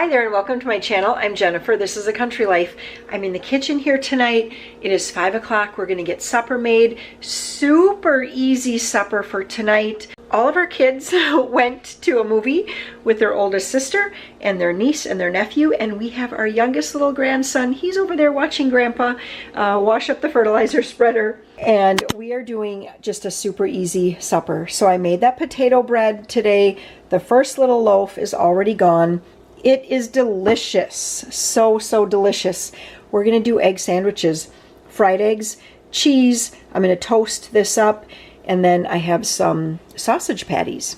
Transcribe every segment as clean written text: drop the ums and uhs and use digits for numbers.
Hi there and welcome to my channel. I'm Jennifer. This is A Country Life. I'm in the kitchen here tonight. It is 5 o'clock. We're going to get supper made. Super easy supper for tonight. All of our kids went to a movie with their oldest sister and their niece and their nephew, and we have our youngest little grandson. He's over there watching Grandpa wash up the fertilizer spreader, and we are doing just a super easy supper. So I made that potato bread today. The first little loaf is already gone. It is delicious. So delicious. We're going to do egg sandwiches. Fried eggs, cheese. I'm going to toast this up. And then I have some sausage patties.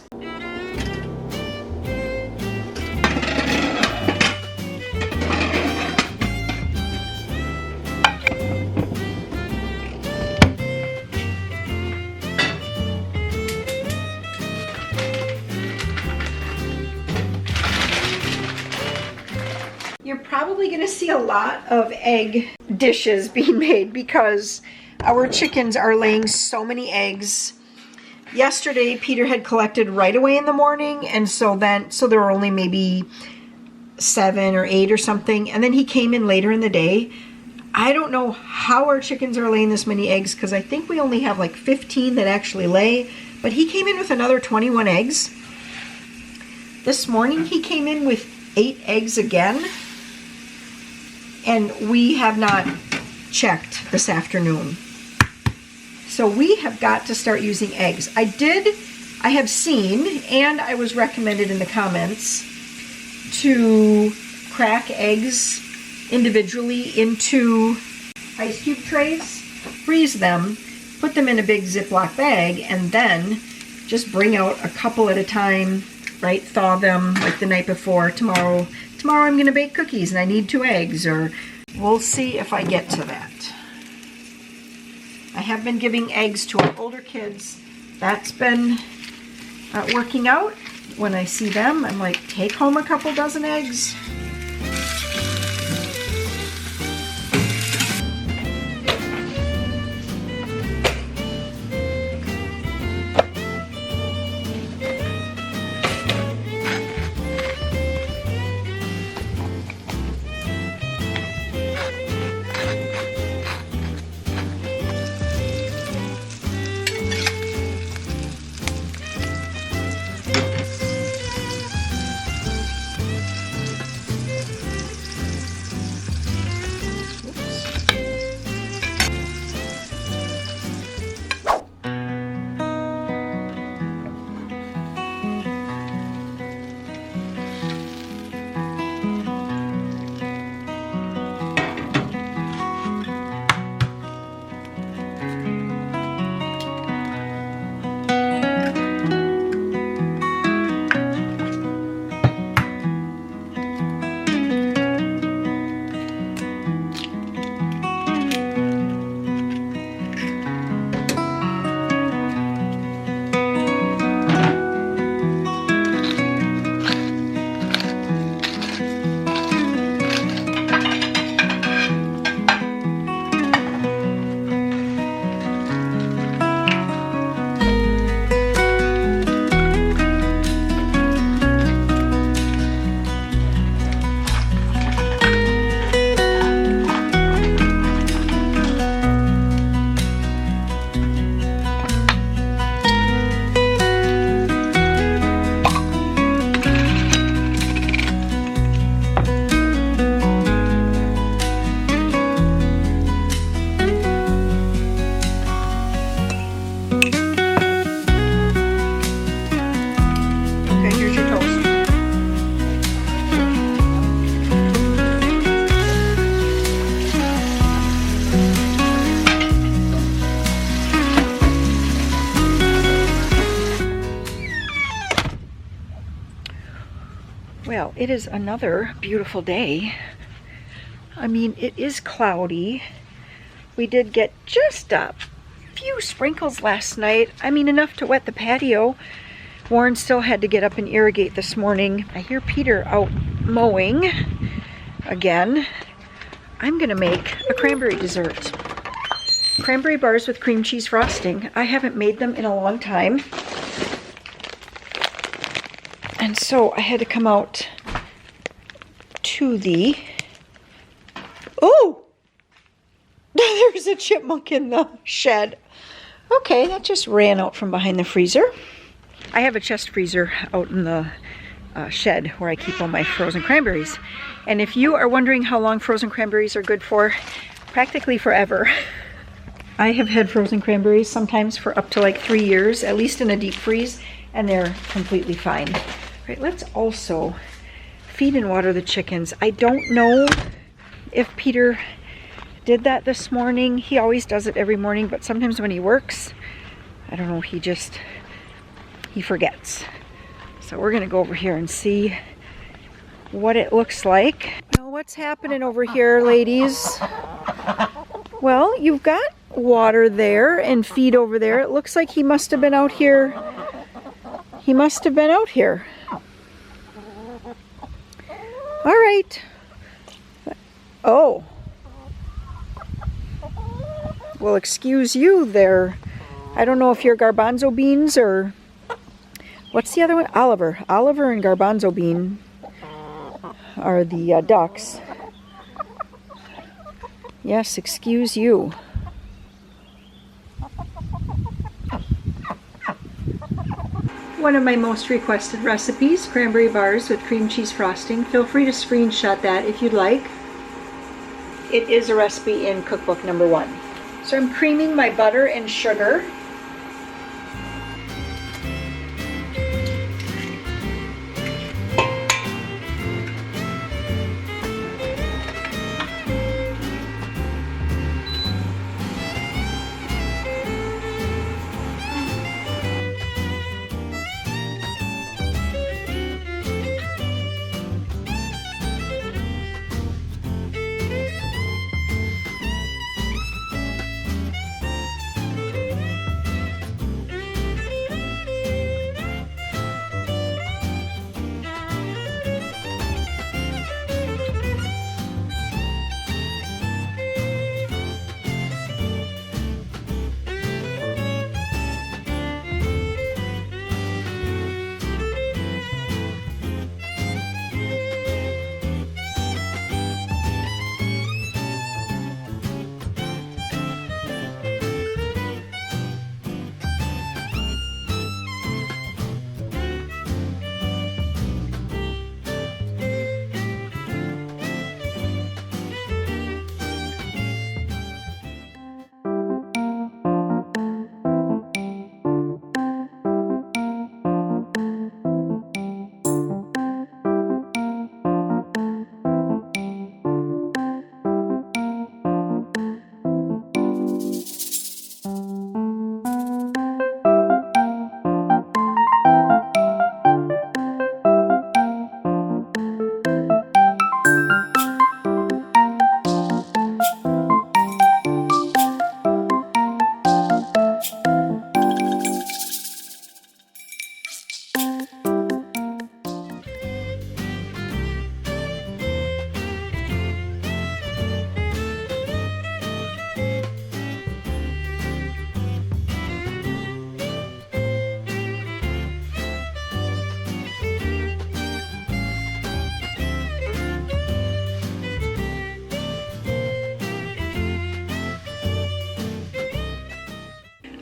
You're probably going to see a lot of egg dishes being made because our chickens are laying so many eggs. Yesterday, Peter had collected right away in the morning, and so there were only maybe 7 or 8 or something, and then he came in later in the day. I don't know how our chickens are laying this many eggs because I think we only have like 15 that actually lay, but he came in with another 21 eggs. This morning, he came in with 8 eggs again, and we have not checked this afternoon. So we have got to start using eggs. I have seen, and I was recommended in the comments, to crack eggs individually into ice cube trays, freeze them, put them in a big Ziploc bag, and then just bring out a couple at a time, right? Thaw them like the night before. Tomorrow I'm gonna bake cookies and I need 2 eggs, or we'll see if I get to that. I have been giving eggs to our older kids. That's been working out. When I see them, I'm like, take home a couple dozen eggs. Well, it is another beautiful day. I mean, it is cloudy. We did get just a few sprinkles last night. I mean, enough to wet the patio. Warren still had to get up and irrigate this morning. I hear Peter out mowing again. I'm gonna make a cranberry dessert. Cranberry bars with cream cheese frosting. I haven't made them in a long time. And so I had to come out to the... Oh! There's a chipmunk in the shed. Okay, that just ran out from behind the freezer. I have a chest freezer out in the shed where I keep all my frozen cranberries. And if you are wondering how long frozen cranberries are good for, practically forever. I have had frozen cranberries sometimes for up to like 3 years, at least in a deep freeze, and they're completely fine. All right, let's also feed and water the chickens. I don't know if Peter did that this morning. He always does it every morning, but sometimes when he works, I don't know, he forgets. So we're gonna go over here and see what it looks like. Well, what's happening over here, ladies? Well, you've got water there and feed over there. It looks like he must have been out here. He must have been out here. All right. Oh. Well, excuse you there. I don't know if you're garbanzo beans or... What's the other one? Oliver. Oliver and garbanzo bean are the ducks. Yes, excuse you. One of my most requested recipes, cranberry bars with cream cheese frosting. Feel free to screenshot that if you'd like. It is a recipe in cookbook number 1. So I'm creaming my butter and sugar.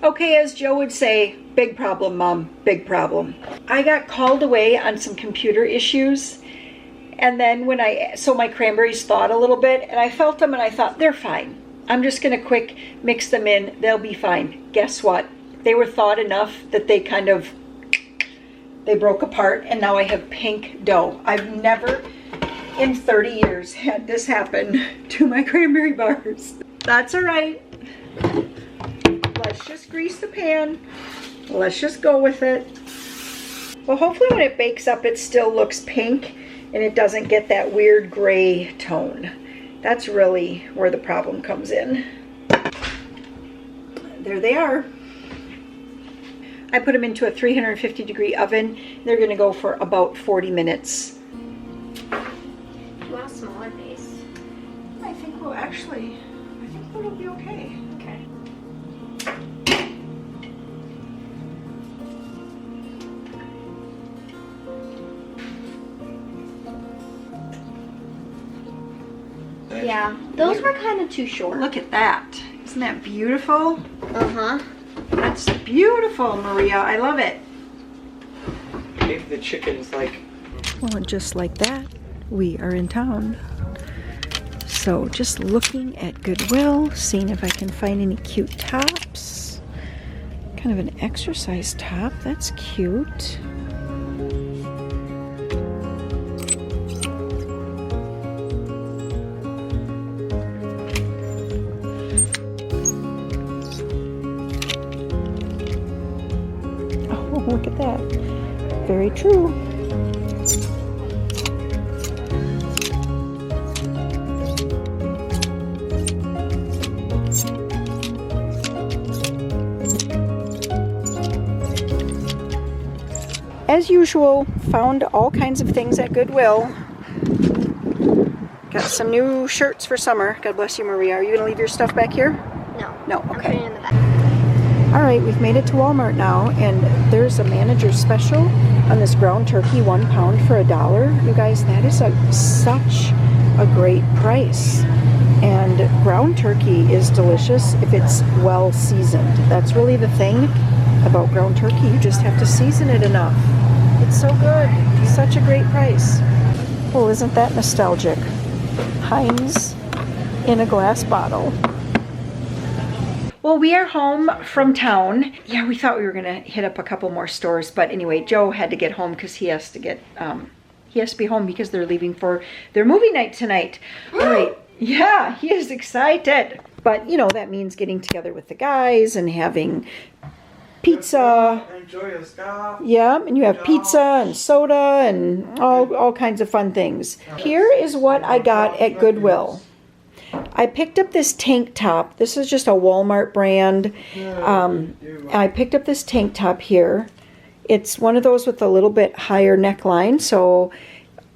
Okay, as Joe would say, big problem, Mom, big problem. I got called away on some computer issues, and then so my cranberries thawed a little bit, and I felt them and I thought, they're fine. I'm just gonna quick mix them in, they'll be fine. Guess what? They were thawed enough that they broke apart, and now I have pink dough. I've never in 30 years had this happen to my cranberry bars. That's all right. Let's just grease the pan. Let's just go with it. Well, hopefully when it bakes up, it still looks pink and it doesn't get that weird gray tone. That's really where the problem comes in. There they are. I put them into a 350-degree oven. They're gonna go for about 40 minutes. You want a smaller base? I think it'll be okay. Okay. Yeah, those were kind of too short. Look at that. Isn't that beautiful? Uh-huh. That's beautiful, Maria. I love it. Maybe the chicken's like... Well, and just like that, we are in town. So just looking at Goodwill, seeing if I can find any cute tops. Kind of an exercise top. That's cute. Oh, look at that. Very true. As usual, found all kinds of things at Goodwill. Got some new shirts for summer. God bless you, Maria. Are you going to leave your stuff back here? No. No, I'm okay. putting it in the back. All right, we've made it to Walmart now, and there's a manager's special on this ground turkey, 1 pound for $1. You guys, that is such a great price. And ground turkey is delicious if it's well seasoned. That's really the thing about ground turkey. You just have to season it enough. It's so good. Such a great price. Oh, isn't that nostalgic? Heinz in a glass bottle. Well, we are home from town. Yeah, we thought we were gonna hit up a couple more stores, but anyway, Joe had to get home because he has to be home because they're leaving for their movie night tonight. All right, yeah, he is excited. But you know, that means getting together with the guys and having pizza. Enjoy your stuff. Yeah, and you have pizza and soda and all kinds of fun things. Here is what I got at Goodwill. I picked up this tank top. This is just a Walmart brand. I picked up this tank top here. It's one of those with a little bit higher neckline, so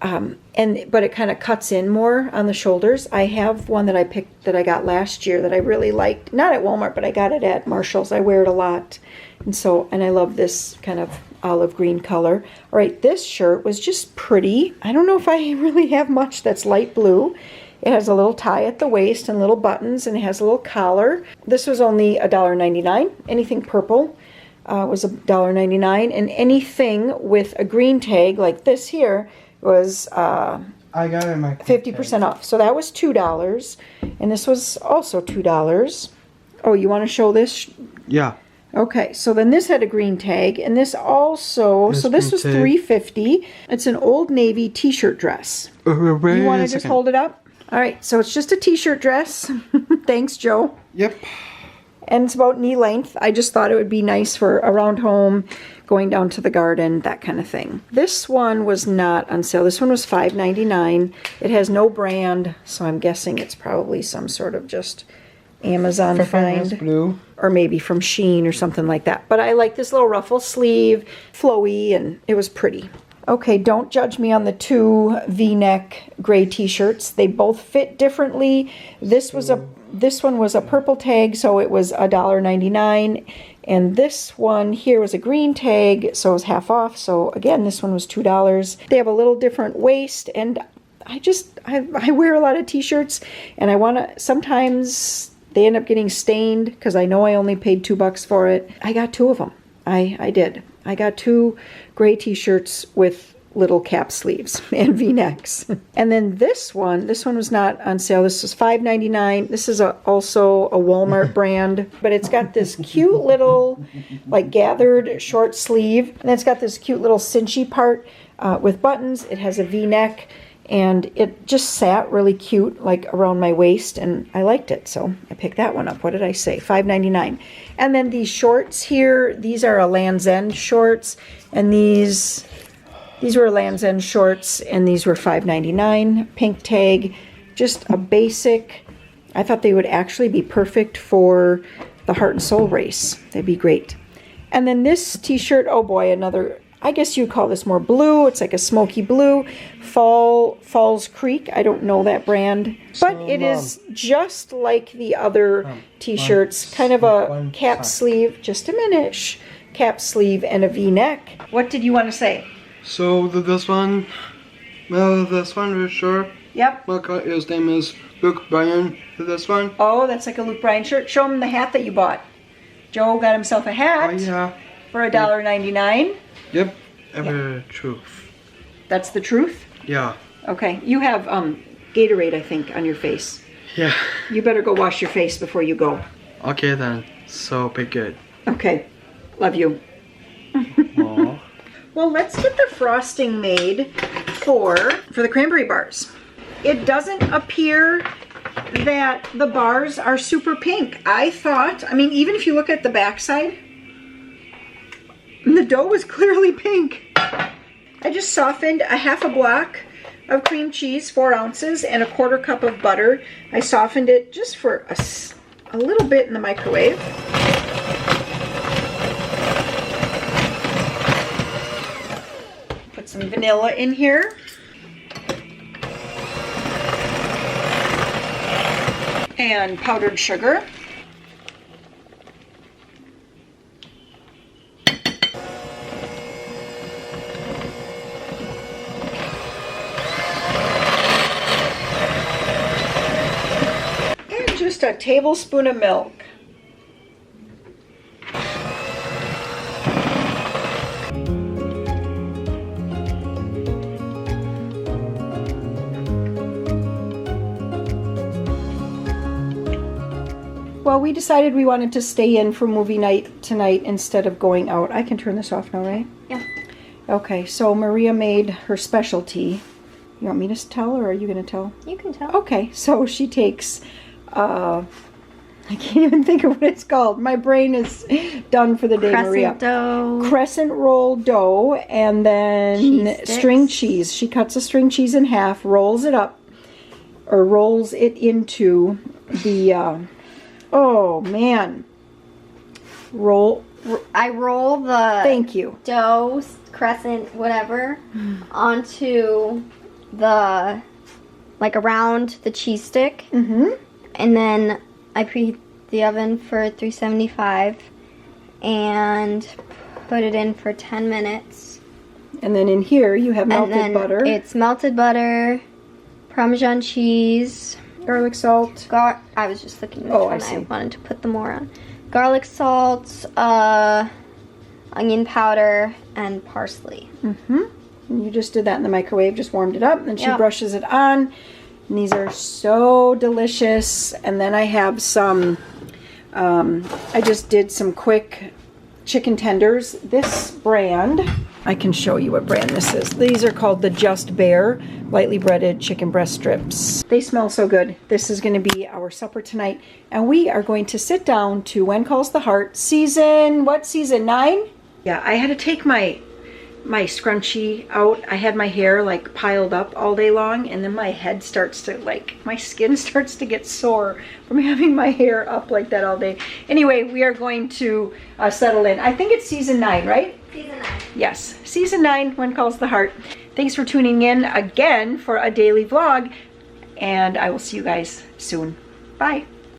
but it kind of cuts in more on the shoulders. I have one that I got last year that I really liked. Not at Walmart, but I got it at Marshall's. I wear it a lot. And I love this kind of olive green color. All right, this shirt was just pretty. I don't know if I really have much that's light blue. It has a little tie at the waist and little buttons, and it has a little collar. This was only $1.99. Anything purple was $1.99, and anything with a green tag like this here was I got it in my 50% off. So that was $2, and this was also $2. Oh, you want to show this? Yeah. Okay, so then this had a green tag, and this also, so this was $3.50. It's an Old Navy t-shirt dress. You want to just hold it up? All right, so it's just a t-shirt dress. Thanks, Joe. Yep. And it's about knee length. I just thought it would be nice for around home, going down to the garden, that kind of thing. This one was not on sale. This one was $5.99. It has no brand, so I'm guessing it's probably some sort of just Amazon find. Blue. Or maybe from Shein or something like that. But I like this little ruffle sleeve, flowy, and it was pretty. Okay, don't judge me on the two V-neck gray t-shirts. They both fit differently. This one was a purple tag, so it was $1.99. And this one here was a green tag, so it was half off. So again, this one was $2. They have a little different waist, and I wear a lot of t-shirts, and sometimes they end up getting stained because I know I only paid $2 for it. I got 2 of them. I did. I got 2 gray t-shirts with little cap sleeves and V-necks. And then this one was not on sale. This was $5.99. This is also a Walmart brand, but it's got this cute little like gathered short sleeve, and it's got this cute little cinchy part with buttons. It has a V-neck, and it just sat really cute like around my waist, and I liked it, so I picked that one up. What did I say? $5.99. And then these shorts here, these are a Land's End shorts, and these were Land's End shorts, and these were $5.99. Pink tag, just a basic. I thought they would actually be perfect for the Heart and Soul race. They'd be great. And then this t-shirt, oh boy, another, I guess you'd call this more blue. It's like a smoky blue. Falls Creek. I don't know that brand. But it is just like the other t-shirts. Kind of a cap sleeve. Just a minute. Cap sleeve and a V-neck. What did you want to say? So this one was short, Yep. His name is Luke Bryan for this one. Oh, that's like a Luke Bryan shirt. Show him the hat that you bought. Joe got himself a hat. Oh yeah. For $1.99. Yep. Ever truth. That's the truth? Yeah. Okay. You have Gatorade, I think, on your face. Yeah. You better go wash your face before you go. Okay then. So be good. Okay. Love you. Aww. Well, let's get the frosting made for the cranberry bars. It doesn't appear that the bars are super pink. I thought, I mean, even if you look at the backside, the dough was clearly pink. I just softened a half a block of cream cheese, 4 ounces, and a 1/4 cup of butter. I softened it just for a little bit in the microwave. Put some vanilla in here. And powdered sugar. And just a tablespoon of milk. Well, we decided we wanted to stay in for movie night tonight instead of going out. I can turn this off now, right? Yeah. Okay, so Maria made her specialty. You want me to tell, or are you going to tell? You can tell. Okay, so she takes, I can't even think of what it's called. My brain is done for the day, Maria. Crescent dough. Crescent roll dough, and then Cheese sticks. string cheese. She cuts the string cheese in half, rolls it up, or rolls it into the, oh man. I roll the Thank you. dough, crescent, whatever, onto the, like around the cheese stick. Mm-hmm. And then I preheat the oven for 375 and put it in for 10 minutes. And then in here you have And melted then butter, it's melted butter, Parmesan cheese, garlic salt. I was just looking Oh, which I one see. I wanted to put them more on. Garlic salt, onion powder, and parsley. Mm-hmm. And you just did that in the microwave, just warmed it up, and then she Yep. brushes it on. And these are so delicious. And then I have some, I just did some quick chicken tenders. This brand, I can show you what brand this is. These are called the Just Bare lightly breaded chicken breast strips. They smell so good. This is going to be our supper tonight. And we are going to sit down to When Calls the Heart, season 9? Yeah, I had to take my scrunchie out. I had my hair like piled up all day long, and then my head starts to my skin starts to get sore from having my hair up like that all day. Anyway, we are going to settle in. I think it's season 9, right? Season 9. Yes, season 9, When Calls the Heart. Thanks for tuning in again for a daily vlog, and I will see you guys soon. Bye.